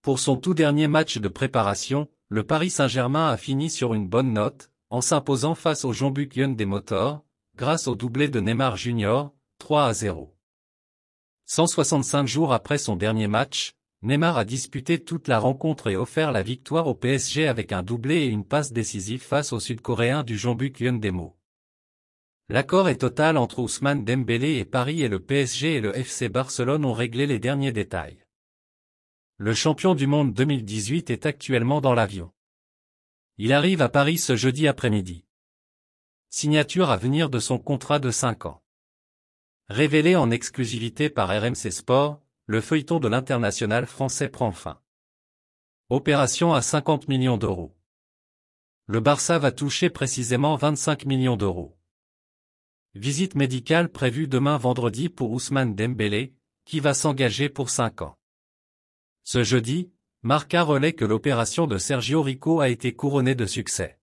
Pour son tout dernier match de préparation, le Paris Saint-Germain a fini sur une bonne note, en s'imposant face au Jeonbuk Hyundai, grâce au doublé de Neymar Jr., 3-0. 165 jours après son dernier match, Neymar a disputé toute la rencontre et offert la victoire au PSG avec un doublé et une passe décisive face au Sud-Coréen du Jeonbuk Hyundai. L'accord est total entre Ousmane Dembélé et Paris et le PSG et le FC Barcelone ont réglé les derniers détails. Le champion du monde 2018 est actuellement dans l'avion. Il arrive à Paris ce jeudi après-midi. Signature à venir de son contrat de 5 ans. Révélé en exclusivité par RMC Sport, le feuilleton de l'international français prend fin. Opération à 50 millions d'euros. Le Barça va toucher précisément 25 millions d'euros. Visite médicale prévue demain vendredi pour Ousmane Dembélé, qui va s'engager pour 5 ans. Ce jeudi, Marca relaie que l'opération de Sergio Rico a été couronnée de succès.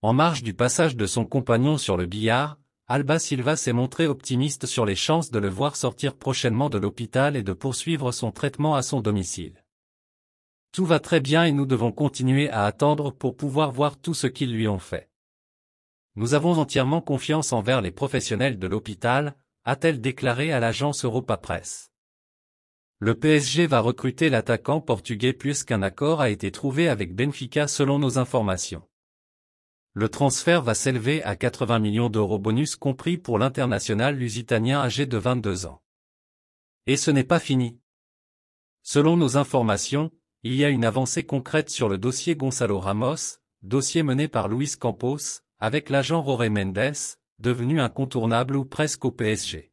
En marge du passage de son compagnon sur le billard, Alba Silva s'est montré optimiste sur les chances de le voir sortir prochainement de l'hôpital et de poursuivre son traitement à son domicile. Tout va très bien et nous devons continuer à attendre pour pouvoir voir tout ce qu'ils lui ont fait. Nous avons entièrement confiance envers les professionnels de l'hôpital, a-t-elle déclaré à l'agence Europa Press. Le PSG va recruter l'attaquant portugais puisqu'un accord a été trouvé avec Benfica selon nos informations. Le transfert va s'élever à 80 millions d'euros bonus compris pour l'international lusitanien âgé de 22 ans. Et ce n'est pas fini. Selon nos informations, il y a une avancée concrète sur le dossier Gonçalo Ramos, dossier mené par Luis Campos, avec l'agent Jorge Mendes, devenu incontournable ou presque au PSG.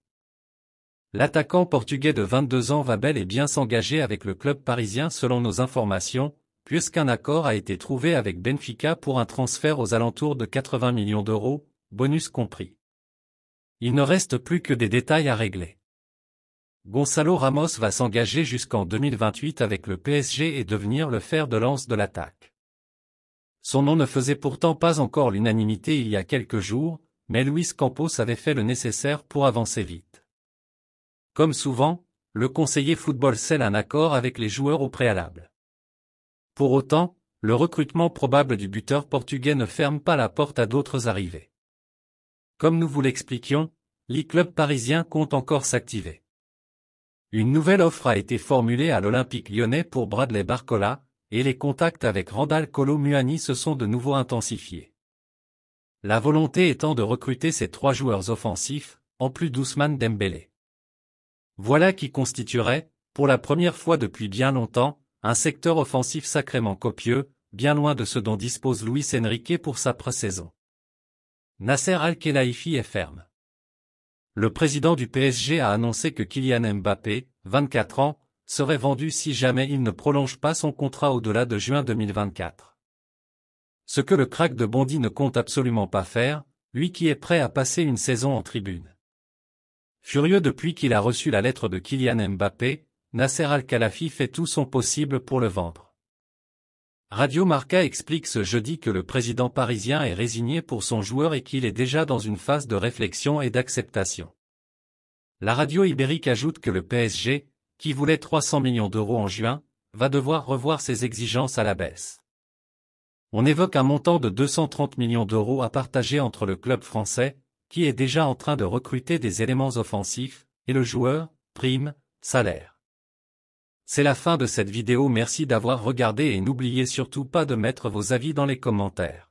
L'attaquant portugais de 22 ans va bel et bien s'engager avec le club parisien selon nos informations, puisqu'un accord a été trouvé avec Benfica pour un transfert aux alentours de 80 millions d'euros, bonus compris. Il ne reste plus que des détails à régler. Gonçalo Ramos va s'engager jusqu'en 2028 avec le PSG et devenir le fer de lance de l'attaque. Son nom ne faisait pourtant pas encore l'unanimité il y a quelques jours, mais Luis Campos avait fait le nécessaire pour avancer vite. Comme souvent, le conseiller football scelle un accord avec les joueurs au préalable. Pour autant, le recrutement probable du buteur portugais ne ferme pas la porte à d'autres arrivées. Comme nous vous l'expliquions, l'e-club parisien compte encore s'activer. Une nouvelle offre a été formulée à l'Olympique lyonnais pour Bradley Barcola, et les contacts avec Randal Kolo Muani se sont de nouveau intensifiés. La volonté étant de recruter ces 3 joueurs offensifs, en plus d'Ousmane Dembélé. Voilà qui constituerait, pour la première fois depuis bien longtemps, un secteur offensif sacrément copieux, bien loin de ce dont dispose Luis Enrique pour sa pré-saison. Nasser Al-Khelaifi est ferme. Le président du PSG a annoncé que Kylian Mbappé, 24 ans, serait vendu si jamais il ne prolonge pas son contrat au-delà de juin 2024. Ce que le crack de Bondy ne compte absolument pas faire, lui qui est prêt à passer une saison en tribune. Furieux depuis qu'il a reçu la lettre de Kylian Mbappé, Nasser Al-Khelaifi fait tout son possible pour le vendre. Radio Marca explique ce jeudi que le président parisien est résigné pour son joueur et qu'il est déjà dans une phase de réflexion et d'acceptation. La radio ibérique ajoute que le PSG, qui voulait 300 millions d'euros en juin, va devoir revoir ses exigences à la baisse. On évoque un montant de 230 millions d'euros à partager entre le club français, qui est déjà en train de recruter des éléments offensifs, et le joueur, prime, salaire. C'est la fin de cette vidéo, merci d'avoir regardé et n'oubliez surtout pas de mettre vos avis dans les commentaires.